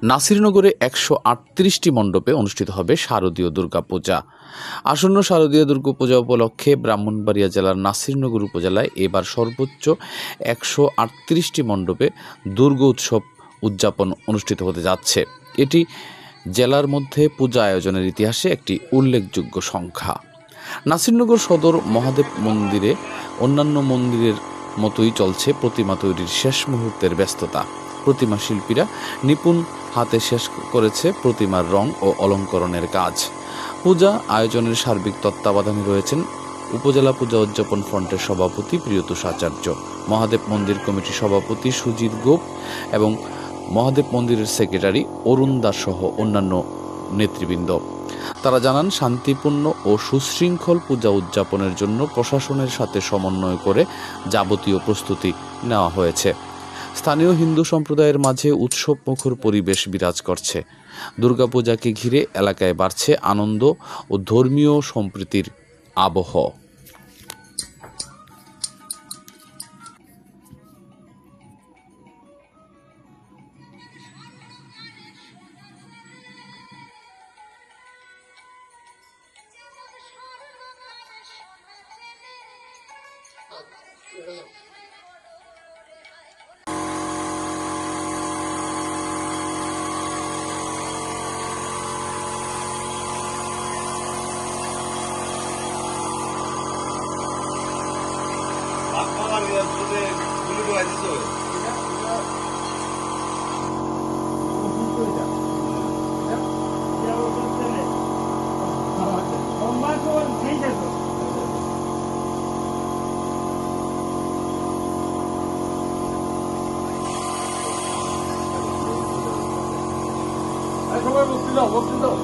নাসিরনগরে 138টি মণ্ডপে অনুষ্ঠিত হবে শারদীয় দুর্গাপূজা। আসন্ন শারদীয় দুর্গাপূজা উপলক্ষে ব্রাহ্মণবাড়িয়া জেলার নাসিরনগর উপজেলায় এবার সর্বোচ্চ 138টি মণ্ডপে দুর্গা উৎসব উদযাপন অনুষ্ঠিত হতে যাচ্ছে। এটি জেলার মধ্যে পূজা আয়োজনের ইতিহাসে একটি উল্লেখযোগ্য সংখ্যা। নাসিরনগর সদর মহাদেব মন্দিরে অন্যান্য মন্দিরের মতোই চলছে প্রতিমা তৈরির শেষ মুহূর্তের ব্যস্ততা। প্রতিমা শিল্পীরা নিপুণ হাতে শেষ করেছে প্রতিমার রং ও অলঙ্করণের কাজ। পূজা আয়োজনের সার্বিক তত্ত্বাবধানে রয়েছেন উপজেলা পূজা উদযাপন ফ্রন্টের সভাপতি প্রিয়তোষ আচার্য, মহাদেব মন্দির কমিটির সভাপতি সুজিত গোপ এবং মহাদেব মন্দিরের সেক্রেটারি অরুণ দাস সহ অন্যান্য নেতৃবৃন্দ। তারা জানান, শান্তিপূর্ণ ও সুশৃঙ্খল পূজা উদযাপনের জন্য প্রশাসনের সাথে সমন্বয় করে যাবতীয় প্রস্তুতি নেওয়া হয়েছে। স্থানীয় হিন্দু সম্প্রদায়ের মাঝে উৎসবমুখর পরিবেশ বিরাজ করছে। দুর্গাপূজাকে ঘিরে এলাকায় বাড়ছে আনন্দ ও ধর্মীয় সম্প্রীতির আবহ। সবাই বক্তি দাও, বক্তি দাও।